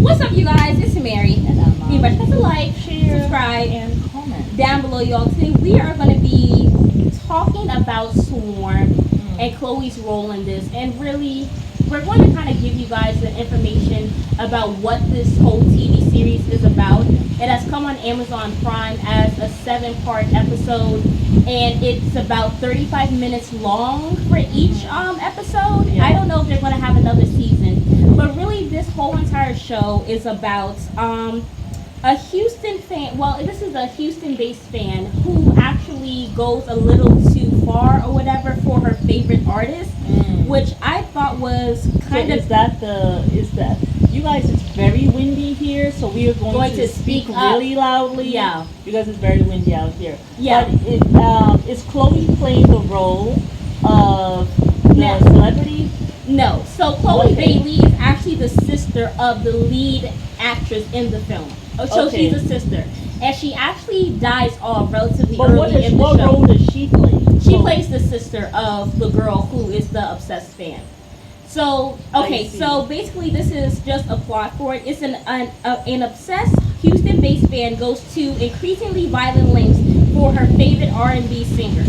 What's up, you guys? It's Mary. And I'm Be much to like, share, subscribe, and comment down below, y'all. Today we are going to be talking about Swarm and Chloe's role in this, and really, we're going to kind of give you guys the information about what this whole TV series is about. It has come on Amazon Prime as a 7-part episode, and it's about 35 minutes long for each episode. Yeah. I don't know if they're going to have another season, but really this whole entire show is about a Houston fan. Well, this is a Houston-based fan who actually goes a little too far or whatever for her favorite artist, which I thought was kind of. Is that you guys? It's very windy here, so we are going to speak really loudly. Yeah, because it's very windy out here. Yeah. But is Chloe playing the role of the celebrity? No. So Chloe Bailey is actually the sister of the lead actress in the film. So she's a sister, and she actually dies off relatively early in the show. What role does she play? She plays the sister of the girl who is the obsessed fan. So so basically this is just a plot for it. It's an obsessed Houston-based fan goes to increasingly violent lengths for her favorite R&B singer.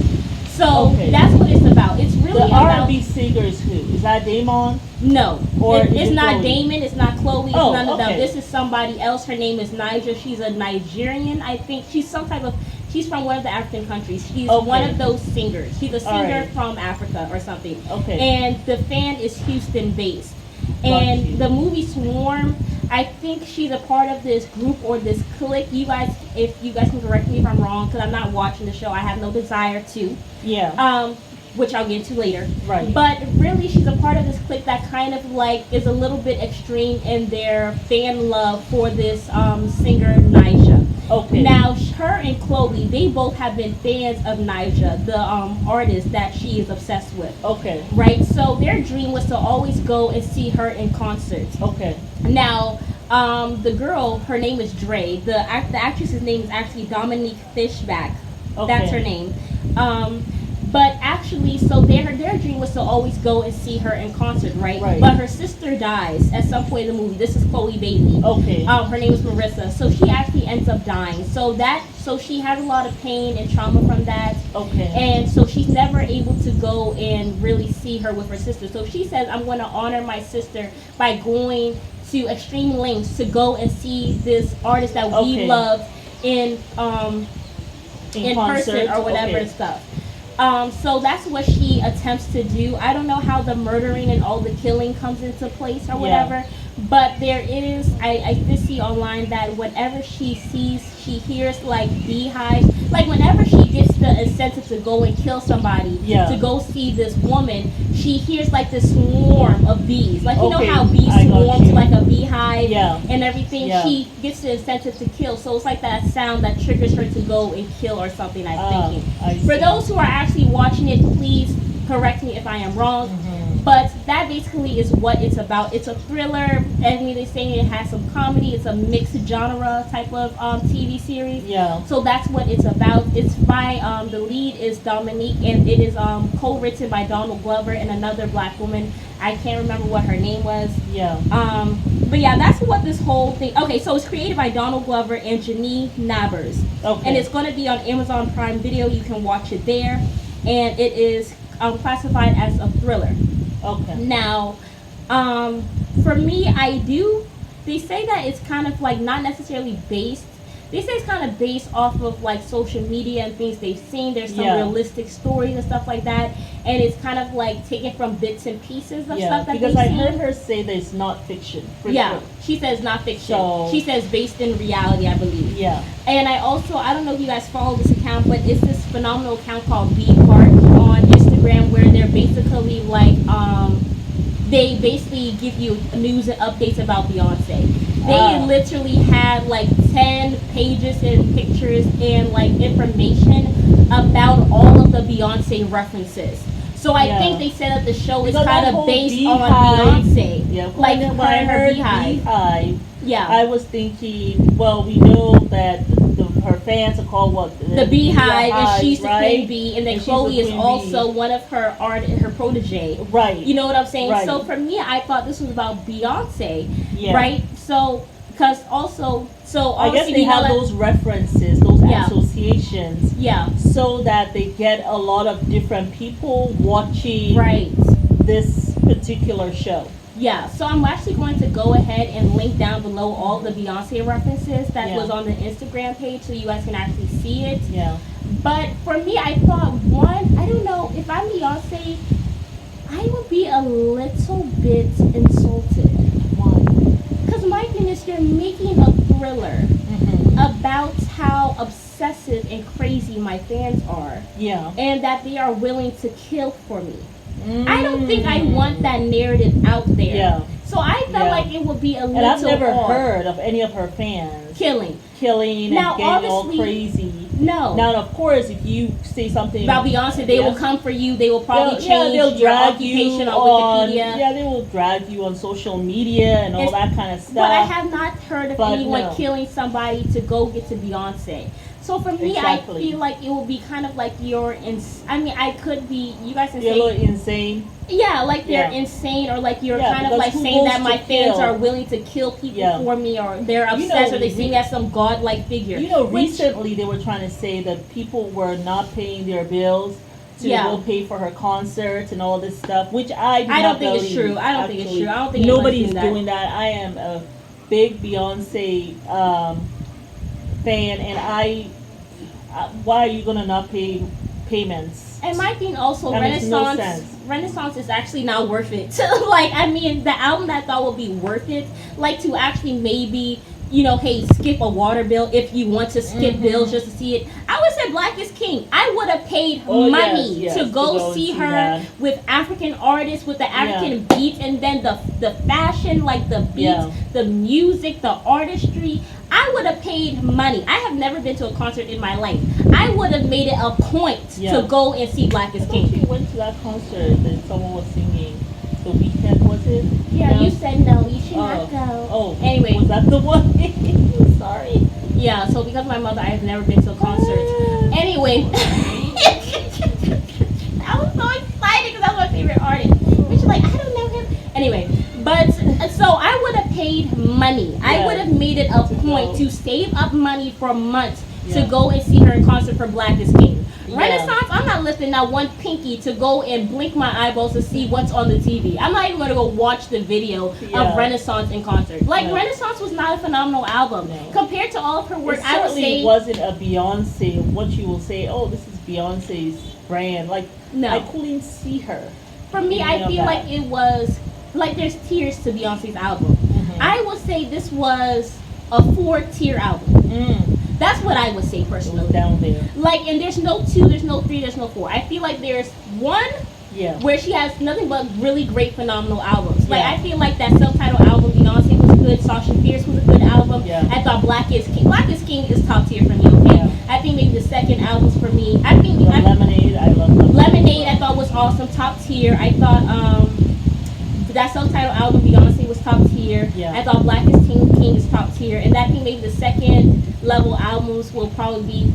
So that's what it's about. It's really about R&B singer is who? Is that Damon? No, or it's not Chloe? Damon. It's not Chloe. It's none of them. Okay. This is somebody else. Her name is Niger. She's a Nigerian, I think. She's some type of. She's from one of the African countries. She's one of those singers. She's a singer from Africa or something. Okay. And the fan is Houston based. And the movie Swarm, I think she's a part of this group or this clique. You guys, if you guys can correct me if I'm wrong, because I'm not watching the show. I have no desire to. Yeah. Which I'll get to later. Right. But really, she's a part of this clique that kind of like is a little bit extreme in their fan love for this singer Nyjah. Okay. Now, her and Chloe, they both have been fans of Nyjah, the artist that she is obsessed with. Okay. Right. So their dream was to always go and see her in concert. Okay. Now, the girl, her name is Dre. The actress's name is actually Dominique Fishback. Okay. That's her name. But actually, so their dream was to always go and see her in concert, right? Right. But her sister dies at some point in the movie. This is Chloe Bailey. Okay. Her name is Marissa. So she actually ends up dying. So she has a lot of pain and trauma from that. Okay. And so she's never able to go and really see her with her sister. So she says, I'm going to honor my sister by going to extreme lengths to go and see this artist that we love in person or whatever and stuff. So that's what she attempts to do. I don't know how the murdering and all the killing comes into place or whatever, but there is, I did see online that whenever she sees, she hears like beehives, like whenever she gets the incentive to go and kill somebody, to go see this woman, she hears like this swarm of bees. Like, you know how bees swarm to like a beehive and everything? She gets the incentive to kill. So it's like that sound that triggers her to go and kill or something, I'm thinking. For those who are actually watching it, please correct me if I am wrong. But that basically is what it's about. It's a thriller. I mean, they're saying it has some comedy. It's a mixed genre type of TV series. Yeah. So that's what it's about. It's by, the lead is Dominique, and it is co-written by Donald Glover and another black woman. I can't remember what her name was. Yeah. But yeah, that's what this whole thing. Okay, so it's created by Donald Glover and Janine Nabers. Okay. And it's going to be on Amazon Prime Video. You can watch it there. And it is classified as a thriller. Okay. Now, for me, they say that it's kind of like not necessarily based. They say it's kind of based off of like social media and things they've seen. There's some realistic stories and stuff like that. And it's kind of like taken from bits and pieces of stuff that they've seen. Because I heard her say that it's not fiction. Sure. She says not fiction. So, she says based in reality, I believe. Yeah. And I don't know if you guys follow this account, but it's this phenomenal account called Be Part on Instagram where they're basically like, they basically give you news and updates about Beyonce. They literally had like 10 pages and pictures and like information about all of the Beyonce references. So I think they said that the show is kind of based on Beyonce. Yeah, like when I heard beehive, I was thinking, well, we know that her fans are called what? The Beehive, and she's the queen bee, and then Chloe is also one of her protege. Right. You know what I'm saying? Right. So for me, I thought this was about Beyonce, Yeah. right? So because also, so I guess obviously they we know have that, those references, those yeah, associations, yeah, so that they get a lot of different people watching right. this particular show. Yeah, so I'm actually going to go ahead and link down below all the Beyonce references that was on the Instagram page so you guys can actually see it. Yeah. But for me, I thought, one, I don't know, if I'm Beyonce, I would be a little bit insulted. Why? Because my goodness, you're making a thriller about how obsessive and crazy my fans are. Yeah. And that they are willing to kill for me. I don't think I want that narrative out there. Yeah. So I felt like it would be a little And I've never odd. heard of any of her fans killing now, and getting all crazy. No. Now, of course, if you say something about Beyonce, they will come for you. They will probably change they'll your drag occupation you on Wikipedia. Yeah, they will drag you on social media and all that kind of stuff. But I have not heard of anyone killing somebody to go get to Beyonce. So for me, I feel like it will be kind of like I mean, I could be, you guys can say, you're a little insane. Yeah, like they're insane, or like you're kind of like saying that my fans are willing to kill people for me, or they're obsessed, or they see me as some godlike figure. You know, recently they were trying to say that people were not paying their bills to go pay for her concerts and all this stuff, which I don't think it's true. I don't think it's true. I don't think nobody's doing that. I am a big Beyonce fan, and why are you gonna not pay payments? And my thing also, that Renaissance. Makes no sense. Renaissance is actually not worth it. Like, I mean, the album that I thought would be worth it, like to actually maybe, you know, hey, skip a water bill if you want to skip bills just to see it. I would say Black is King. I would have paid money to go see her with African artists, with the African beat, and then the fashion, like the beat, the music, the artistry. I would have paid money. I have never been to a concert in my life. I would have made it a point to go and see Black is King. You went to that concert and someone was singing The Weeknd, was it? Yeah, you said no, you should not go. Oh, anyway. Was that the one? Sorry. Yeah, so because my mother, I have never been to a concert. Anyway. I was so excited because that was my favorite artist. Which, like, I don't know him. Anyway, but so I would have paid money. I would have made it a point to save up money for months to go and see her in concert for Black is King. Renaissance, I'm not lifting that one pinky to go and blink my eyeballs to see what's on the TV. I'm not even going to go watch the video of Renaissance in concert. Like, Renaissance was not a phenomenal album. Compared to all of her work, I would say... It wasn't a Beyonce, what you will say, oh, this is Beyonce's brand. Like, I couldn't see her. For me, I feel like it was... Like, there's tiers to Beyonce's album. I would say this was a 4-tier album. That's what I would say personally. Down there. Like, and there's no 2, there's no 3, there's no 4. I feel like there's 1 where she has nothing but really great, phenomenal albums. Like, I feel like that self-titled album, Beyonce, was good. Sasha Fierce was a good album. I thought Black is King. Black is King is top tier for me, okay? I think maybe the second album's for me. I think Lemonade, I love Lemonade. Lemonade, I thought was awesome, top tier. I thought that self-titled album, Beyonce, was top tier. I thought Black is King is top tier. And I think maybe the second level albums will probably be,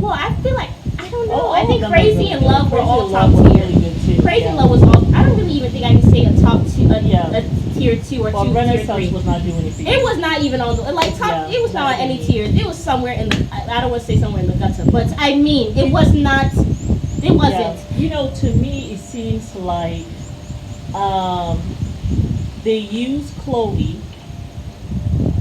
well, I feel like, I don't know. I think Crazy and Love were all top tier. Crazy and Love was all, I don't really even think I can say a top 2, a tier 2 or tier 3. Renaissance was not doing anything. It was not even on the, like, top, it was not on any tiers. It was somewhere in the, I don't want to say somewhere in the gutter, but I mean, it was not, it wasn't. You know, to me, it seems like, they use Chloe,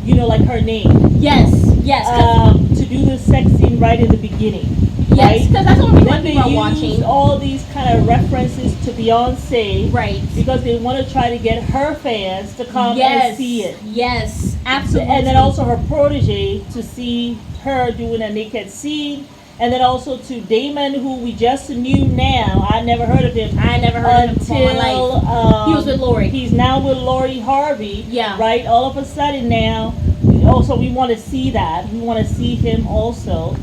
you know, like her name. Yes. To do the sex scene right in the beginning. Yes, because that's what people are watching. They use all these kind of references to Beyonce. Right. Because they want to try to get her fans to come and see it. Yes, absolutely. And then also her protege to see her doing a naked scene. And then also to Damon, who we just knew now. I never heard of him. I never heard of him before in my life. He was with Lori. He's now with Lori Harvey. Yeah. Right? All of a sudden now. Also, we want to see that. We want to see him also.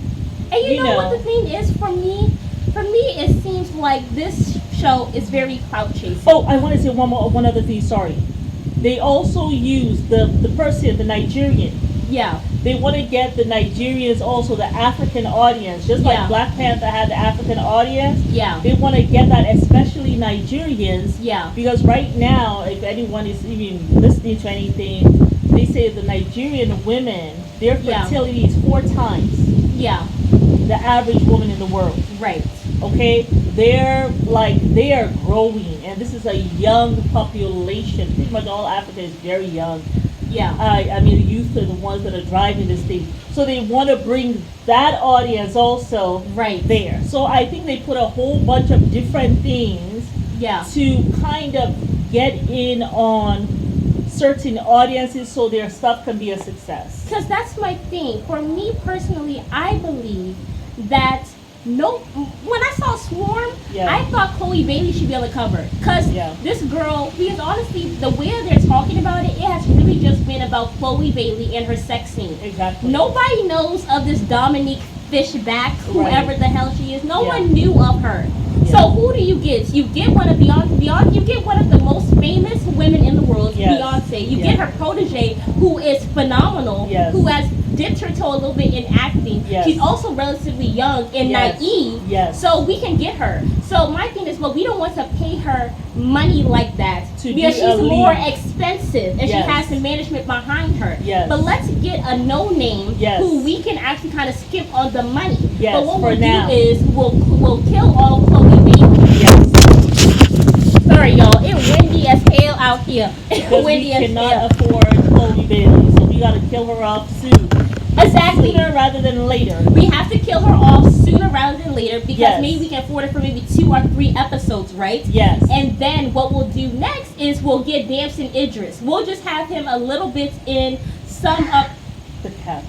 And you know what the thing is for me? For me, it seems like this show is very clout chasing. Oh, I want to say one other thing. Sorry. They also use the person, the Nigerian. Yeah. They want to get the Nigerians also, the African audience. Just like Black Panther had the African audience. Yeah. They want to get that, especially Nigerians. Yeah. Because right now, if anyone is even listening to anything, they say the Nigerian women, their Yeah. fertility is 4 times Yeah. the average woman in the world. Right. Okay, they are growing, and this is a young population. Pretty much all Africa is very young. Yeah. I mean, the youth are the ones that are driving this thing, so they want to bring that audience also Right. there. So I think they put a whole bunch of different things Yeah. to kind of get in on certain audiences so their stuff can be a success. Because that's my thing. For me personally, I believe that when I saw Swarm, Yeah. I thought Chloe Bailey should be on the cover. Because Yeah. this girl, because honestly, the way they're talking about it, it has really just been about Chloe Bailey and her sex scene. Exactly. Nobody knows of this Dominique Fishback, whoever Right. the hell she is. No Yeah. one knew of her. Yeah. So who do you get? You get one of Beyonce. You get one of the most famous women in the world, Yes. Beyonce. You Yeah. get her protege, who is phenomenal, Yes. who has dipped her toe a little bit in acting. Yes. She's also relatively young and Yes. naive. Yes. So we can get her. So my thing is, well, we don't want to pay her money like that To because be a she's more lead. expensive and Yes. she has some management behind her. Yes. But let's get a no-name Yes. who we can actually kind of skip on the money. Yes, But what for we'll now. do is we'll kill all Chloe Bailey. Yes. Sorry, y'all. It's windy as hell out here. Because we windy as hell. cannot afford Chloe Bailey, so we gotta kill her off soon. Exactly. Sooner rather than later. We have to kill her off sooner rather than later because Yes. maybe we can afford it for maybe 2 or 3 episodes, right? Yes. And then what we'll do next is we'll get Damson Idris. We'll just have him a little bit in some up. The cat.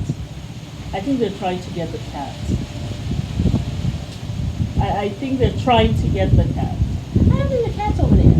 I think they're trying to get the cat. I think they're trying to get the cat. I don't think the cat's over there.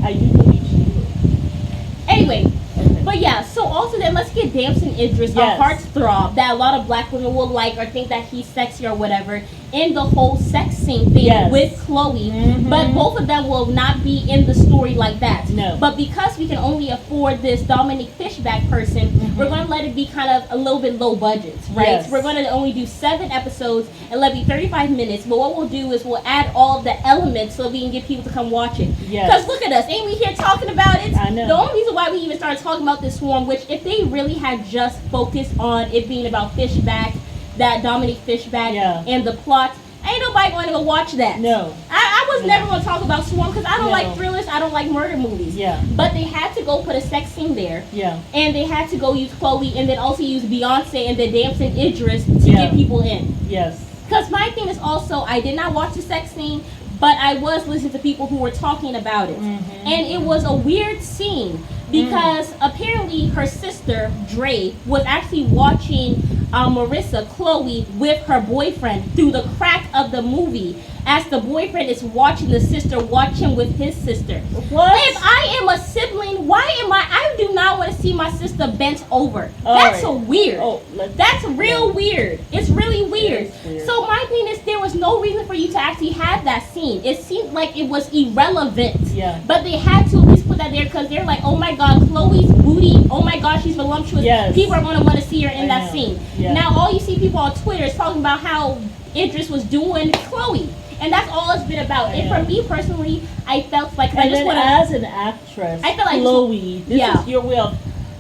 I do believe she is. Anyway, Okay. but yeah, so also then let's get Damson Idris, Yes. a heartthrob that a lot of black women will like or think that he's sexy or whatever, in the whole sex scene thing Yes. with Chloe. Mhm. But both of them will not be in the story like that. No. But because we can only afford this Dominique Fishback person, we're going to let it be kind of a little bit low budget, right? Yes. We're going to only do 7 episodes and let it be 35 minutes. But what we'll do is we'll add all the elements so we can get people to come watch it. Yes. Because look at us, ain't we here talking about it? I know. The only reason why we even started talking about this Swarm, which if they really had just focused on it being about Fishback, that Dominique Fishback, Yeah. and the plot, ain't nobody going to go watch that. No. I was No. never going to talk about Swarm because I don't No. like thrillers, I don't like murder movies. Yeah. But they had to go put a sex scene there. Yeah. And they had to go use Chloe and then also use Beyonce and then Damson Idris to Yeah. get people in. Yes. Because my thing is also, I did not watch the sex scene, but I was listening to people who were talking about it. Mhm. And it was a weird scene because apparently her sister, Dre, was actually watching Marissa, Chloe, with her boyfriend through the crack of the movie as the boyfriend is watching the sister watch him with his sister. What? If I am a sibling, why am I do not want to see my sister bent over. All That's right. so weird. Oh, let's. That's real weird. It's really weird. It's weird. So my thing is, there was no reason for you to actually have that scene. It seemed like it was irrelevant. Yeah. But they had to at least put that there because they're like, oh my God, Chloe's booty. Oh my God, she's voluptuous. Yes. People are going to want to see her in I that know. scene. Yeah. Now all you see people on Twitter is talking about how Idris was doing Chloe. And that's all it's been about. I And know. for me personally, I felt like I And just then want to. as an actress, I feel like Chloe, this yeah. is your way of,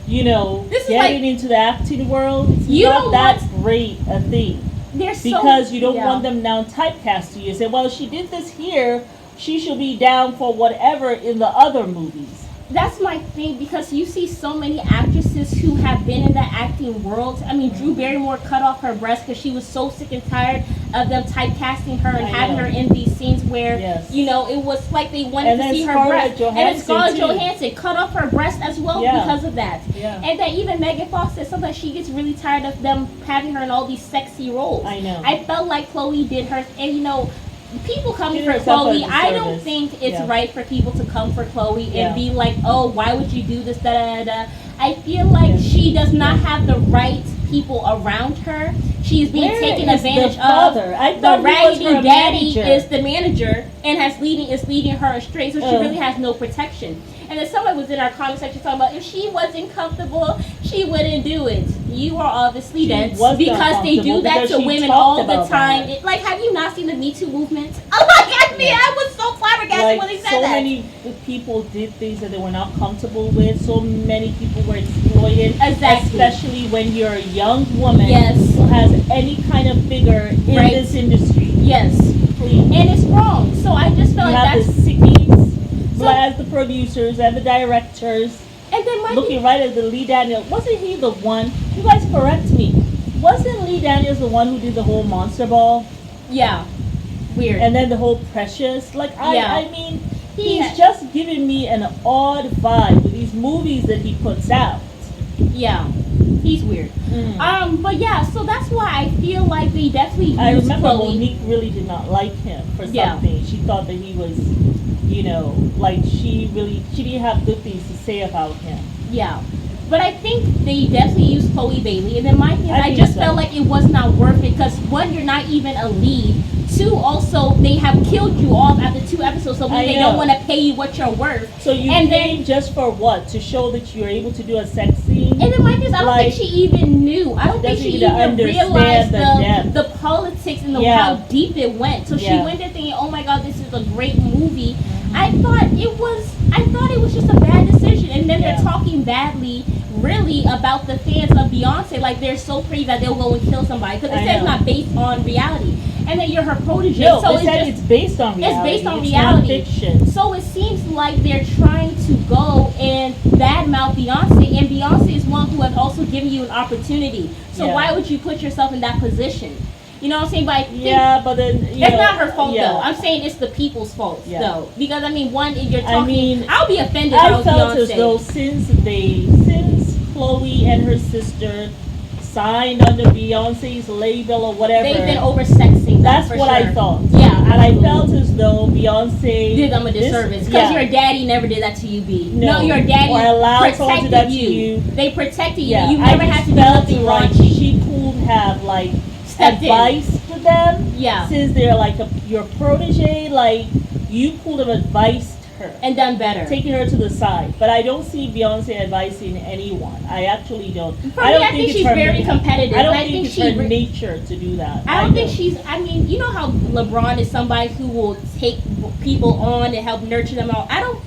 This is getting like- into the acting world. It's You not don't that want- great a thing. They're so, Because you don't yeah. want them now typecast you. You say, well, she did this here, she should be down for whatever in the other movies. That's my thing because you see so many actresses who have been in the acting world. I mean, Drew Barrymore cut off her breast because she was so sick and tired of them typecasting her and I having know. her in these scenes where, Yes. it was like they wanted And to then see her Scarlett breast. And then Johansson, Scarlett too. Johansson cut off her breast as well Yeah. because of that. Yeah. And then even Megan Fox said sometimes she gets really tired of them having her in all these sexy roles. I know. I felt like Chloe did her, and people coming Did for herself a Chloe, I don't disservice. think it's Yeah. right for people to come for Chloe Yeah. and be like, oh, why would you do this, da da da da. I feel like Yeah. she does not have the right people around her. She's being Where taken is advantage the father? of. I The thought he was raggedy her daddy manager. is the manager and is leading her astray, so she Ugh. really has no protection. And then somebody was in our comment section talking about if she wasn't comfortable, she wouldn't do it. you are obviously She dense was because they do uncomfortable that because to she women talked all the about time. that. Like, have you not seen the Me Too movement? I was so flabbergasted Like when they said so that. many people did things that they were not comfortable with. So many people were exploited, Exactly. especially when you're a young woman Yes. who has any kind of figure in Right. this industry. Yes, Please. and it's wrong. So I just feel You like have that's the sickies, so. as the producers and the directors, And then my looking right at the Lee Daniels. Wasn't he the one? You guys correct me. Wasn't Lee Daniels the one who did the whole Monster Ball yeah, weird. and then the whole Precious? Like Yeah. I mean, he's just giving me an odd vibe with these movies that he puts out. Yeah, he's weird. But yeah, so that's why I feel like they definitely used I remember Chloe. Monique really did not like him for Yeah. something. She thought that he was, like she didn't have good things to say about him. Yeah. But I think they definitely used Chloe Bailey. And then my thing is, I think just so. felt like it was not worth it because one, you're not even a lead. Two, also, they have killed you off after 2 episodes, so I they know. don't want to pay you what you're worth. So you And came then- just for what? To show that you're able to do a sex scene? And then my thing is, I don't Like, think she even knew. I don't think doesn't she even even understand realized the depth. the politics and Yeah. how deep it went. So she Yeah. went there thinking, "Oh my God, this is a great movie." I thought it was just a bad decision. And then Yeah. they're talking badly, really, about the fans of Beyonce. Like they're so crazy that they'll go and kill somebody because I it says know. it's not based on reality. And then you're her protege. No, so they said it's based on reality. based on It's reality. not fiction. So it seems like they're trying to go and badmouth Beyonce, and Beyonce is one who has also given you an opportunity. So Yeah. why would you put yourself in that position? You know what I'm saying? But I think Yeah, but then it's not her fault yeah. though. I'm saying it's the people's fault Yeah. though. Because I mean, one, you're talking. I mean, I'll be offended if I I was felt Beyonce. as though since Chloe and her sister signed under Beyonce's label or whatever, They've been oversexing. that's for what sure. I thought. Yeah, and I absolutely. felt as though Beyonce did them a disservice because your daddy never did that to you, B. No, your daddy or allowed someone to do that protected to you. They protected you. Yeah, You never I had just to do felt nothing like raunchy. she could have like Stepped in. advice to them. Yeah. Since they're like your protege, like you could have advised her And done better. taking her to the side. But I don't see Beyonce advising anyone. I actually don't. For me, I think it's she's her very na- competitive. I don't and I think it's she her re- nature to do that. I don't think she's. I mean, you know how LeBron is somebody who will take people on and help nurture them out.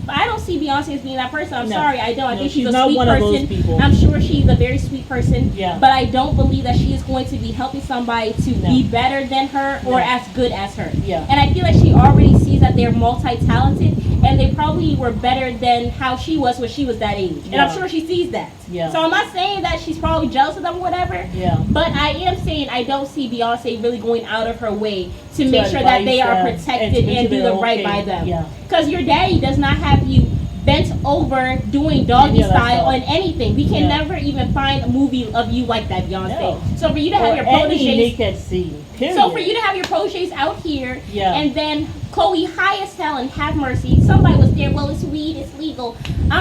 I don't see Beyonce as being that person. I'm No. sorry, I don't. I No, think she's she's a not sweet one of person. those people. I'm sure she's a very sweet person. Yeah. But I don't believe that she is going to be helping somebody to No. be better than her or No. as good as her. Yeah. And I feel like she already sees that they're multi-talented and they probably were better than how she was when she was that age. And I'm Yeah. sure she sees that. Yeah. So I'm not saying that she's probably jealous of them or whatever. Yeah. But I am saying I don't see Beyonce really going out of her way to make sure that they are advise them protected and to and do they're the right okay. by them. Yeah. Because your daddy does not have you bent over doing doggy Any of that style stuff. on anything. We can Yeah. never even find a movie of you like that, Beyonce. No. So for you to have Or your any proteges, naked scene. Period. so for you to have your proteges out here, Yeah. and then Chloe high as hell and have mercy. Somebody was there. Well, it's weed. It's legal.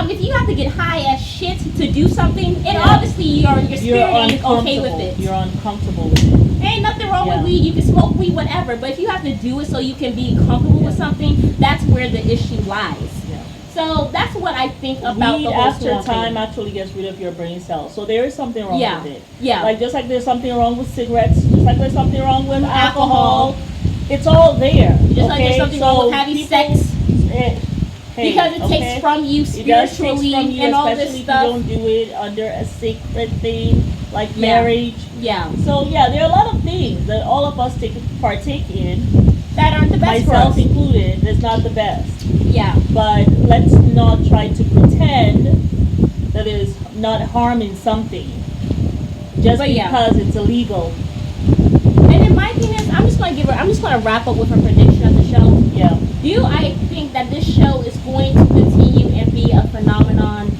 If you have to get high as shit to do something, and Yeah. obviously your you're spirit ain't okay with uncomfortable. it. You're uncomfortable with it. Ain't nothing wrong Yeah. with weed. You can smoke weed, whatever. But if you have to do it so you can be comfortable with something, that's where the issue lies. Yeah. So that's what I think about Weed the whole after swan time thing. actually gets rid of your brain cells. So there is something wrong Yeah. with it. Yeah. Like just like there's something wrong with cigarettes, just like there's something wrong with Alcohol. alcohol. It's all there. Just like there's something wrong with having sex. Hey, Because it okay? takes from you It does take spiritually from you, and all this especially stuff. if you don't do it under a sacred thing like Yeah. marriage. Yeah. So yeah, there are a lot of things that all of us partake in, That aren't the best for myself us. included, that's not the best. Yeah. But let's not try to pretend that it is not harming something just But yeah. because it's illegal. And then my thing is, I'm just gonna wrap up with a prediction of the show. Yeah. Do I think that this show is going to continue and be a phenomenon?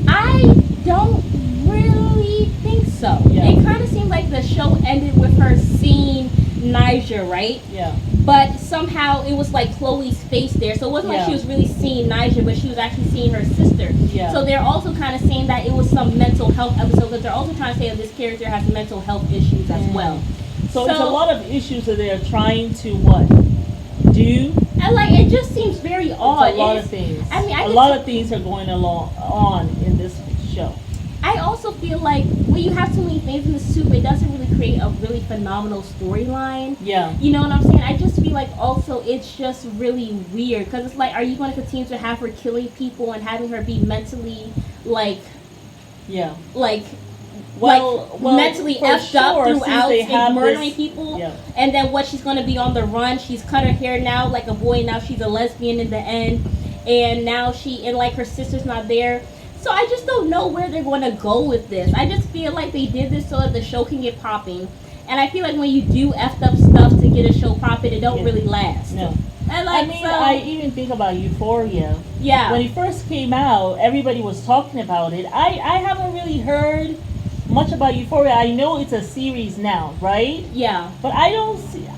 I don't really think so. Yeah. It kind of seemed like the show ended with her seeing Niger, right? Yeah. But somehow it was like Chloe's face there. So it wasn't like Yeah. she was really seeing Niger, but she was actually seeing her sister. Yeah. So they're also kind of saying that it was some mental health episode, because they're also trying to say that this character has mental health issues as well. So it's a lot of issues that they're trying to what? Do? And like it just seems very odd. It's a lot It's- of things. I mean, a lot of things are going on in this show. I also feel like when you have too many things in the soup, it doesn't really create a really phenomenal storyline. Yeah. You know what I'm saying? I just feel like also it's just really weird because it's like, are you going to continue to have her killing people and having her be mentally like, Yeah. like Well, mentally for effed up sure, since throughout they and have murdering this- people. Yeah. And then what, she's going to be on the run. She's cut her hair now like a boy. Now she's a lesbian in the end. And now and like her sister's not there. So I just don't know where they're going to go with this. I just feel like they did this so that the show can get popping. And I feel like when you do effed up stuff to get a show popping, it don't really last. No. And I like, mean, so, I even think about Euphoria. yeah. When it first came out, everybody was talking about it. I haven't really heard much about Euphoria. I know it's a series now, right? Yeah. But I don't see.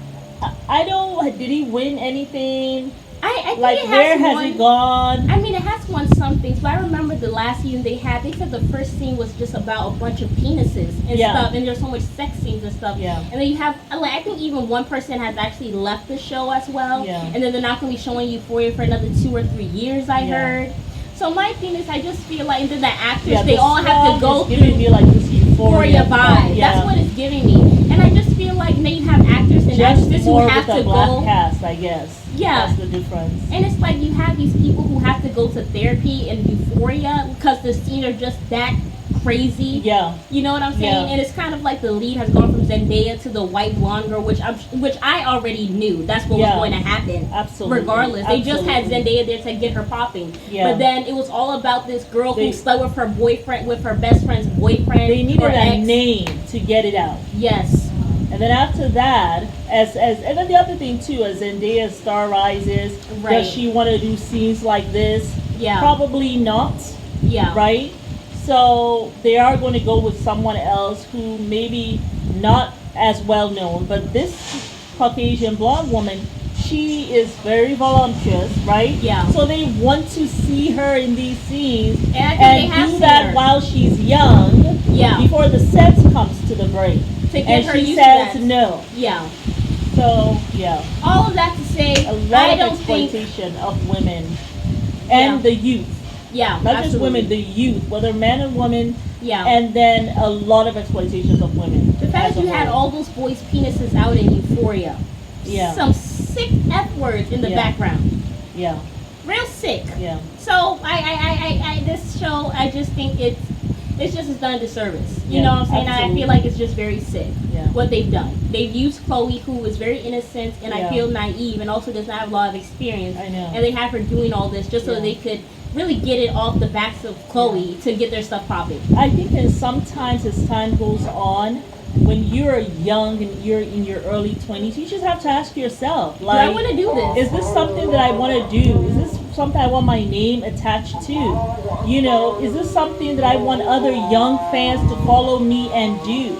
I don't. Did he win anything? I think Like, it has where has won, it gone? I mean, it has won some things, but I remember the last season they said the first scene was just about a bunch of penises and Yeah. stuff, and there's so much sex scenes and stuff. Yeah. And then you have, like, I think even one person has actually left the show as well. Yeah. And then they're not going to be showing Euphoria for another 2 or 3 years, I Yeah. heard. So my thing is, I just feel like, and then the actors, Yeah, they the all have to song go is through giving me like this Euphoria vibe. Yeah. That's what it's giving me. And I just feel like now you have actors and Just actresses who more have with to a black go. cast, I guess. Yeah. That's the difference. And it's like you have these people who have to go to therapy and Euphoria because the scenes are just that crazy. Yeah. You know what I'm saying? Yeah. And it's kind of like the lead has gone from Zendaya to the white blonde girl, which I already knew that's what was Yeah. going to happen. Absolutely. Regardless, they just had Absolutely. Zendaya there to get her popping. Yeah. But then it was all about this girl They- who slept with her boyfriend, with her best friend's boyfriend. They needed or a ex. name to get it out. Yes. And then after that, and then the other thing too, as Zendaya's star rises, Right. does she want to do scenes like this? Yeah. Probably not, Yeah. right? So they are going to go with someone else who maybe not as well known, but this Caucasian blonde woman, she is very voluptuous, right? Yeah. So they want to see her in these scenes And I think and they have do seen that her. while she's young, Yeah. before the sense comes to the brain. To get And her she used to says that. no. Yeah. So yeah, All of that to say, a lot I of don't think. exploitation of women and Yeah. the youth. Yeah. Not just absolutely. women, the youth, whether man and woman, Yeah. and then a lot of exploitations of women. The fact as that a you had whole. all those boys' penises out in Euphoria. Yeah. Some sick F words in the Yeah. background. Yeah, Real sick. yeah, So I this show, I just think it's just done a disservice. You Yeah, know what I'm saying? I absolutely. feel like it's just very sick. Yeah. What they've done. They've used Chloe, who is very innocent and I Yeah. feel naive and also does not have a lot of experience. I know. And they have her doing all this just so Yeah. they could really get it off the backs of Chloe to get their stuff popping. I think that sometimes as time goes on, when you're young and you're in your early 20s, you just have to ask yourself, Do I like, want to do this? is this something that I want to do? Is this something I want my name attached to? You know, is this something that I want other young fans to follow me and do?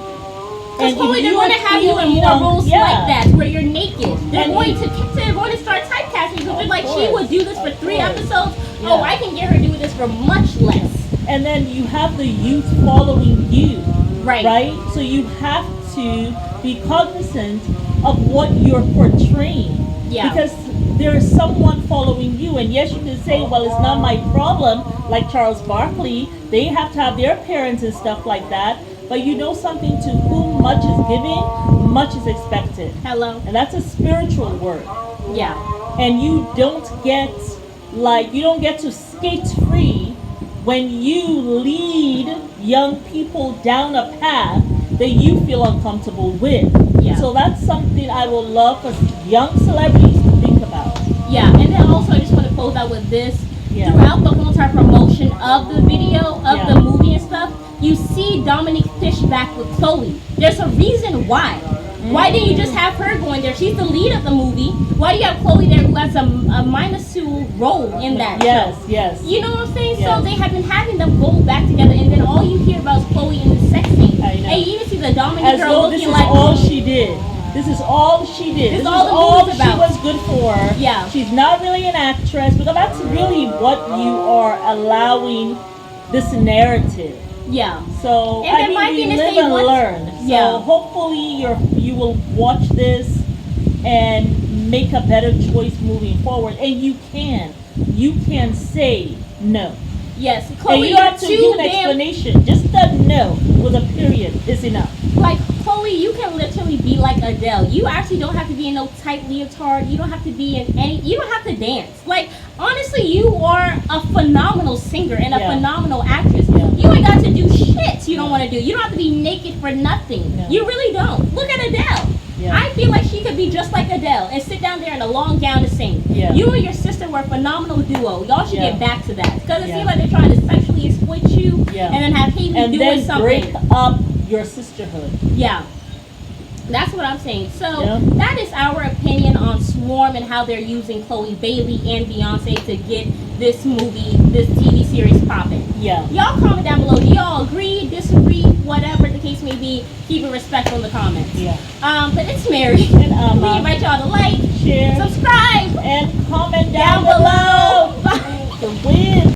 Because Chloe, if they're you going to are have you in feeling more young- roles yeah. like that, where you're naked. They're And going you- to start typecasting because they're like, Of she course, would do this for of 3 course. episodes. Yeah. Oh, I can get her to do this for much less. And then you have the youth following you, Right. right? So you have to be cognizant of what you're portraying. Yeah. Because there is someone following you, and yes, you can say, well, it's not my problem, like Charles Barkley. They have to have their parents and stuff like that. But you know something, to whom much is given, much is expected. Hello? And that's a spiritual word. Yeah. And you don't get to skate free when you lead young people down a path that you feel uncomfortable with. Yeah. So that's something I would love for young celebrities to think about. Yeah. And then also, I just want to close out with this. Yeah. Throughout the whole entire promotion of the video, of Yeah. the movie and stuff, you see Dominique Fishback with Chloe. There's a reason why. Why didn't you just have her going there? She's the lead of the movie. Why do you have Chloe there who has a minuscule role in that Yes, show? yes. You know what I'm saying? Yes. So they have been having them go back together, and then all you hear about is Chloe in the sex scene. I know. And you even see the Dominique As girl though this looking is like all she did. This is all she did. This This is all the all movie's she about. was good for. Yeah. She's not really an actress, because that's really what you are allowing this narrative. Yeah. So And I then my mean, we thing is live they and want- learn. Yeah. So hopefully you will watch this and make a better choice moving forward. And you can say no. Yes, And Chloe, you don't have to too give an damn. explanation. Just a no with a period is enough. Like Chloe, you can literally be like Adele. You actually don't have to be in no tight leotard. You don't have to be in any. You don't have to dance. Like honestly, you are a phenomenal singer and a Yeah. phenomenal actress. Yeah. You ain't got to do shit you don't Yeah. want to do. You don't have to be naked for nothing. Yeah. You really don't. Look at Adele. Yeah. I feel like she could be just like Adele and sit down there in a long gown to sing. Yeah. You and your sister were a phenomenal duo. Y'all should Yeah. get back to that because it Yeah. seems like they're trying to sexually exploit you Yeah. and then have Haley And doing then something. break up your sisterhood. Yeah. That's what I'm saying. So Yeah. that is our opinion on Swarm and how they're using Chloe Bailey and Beyonce to get this movie, this TV series popping. Yeah. Y'all comment down below. Do y'all agree, disagree, whatever the case may be? Keep it respectful in the comments. Yeah. But it's Mary. And We invite y'all to like, share, subscribe, and comment down down below. below. Bye. The win.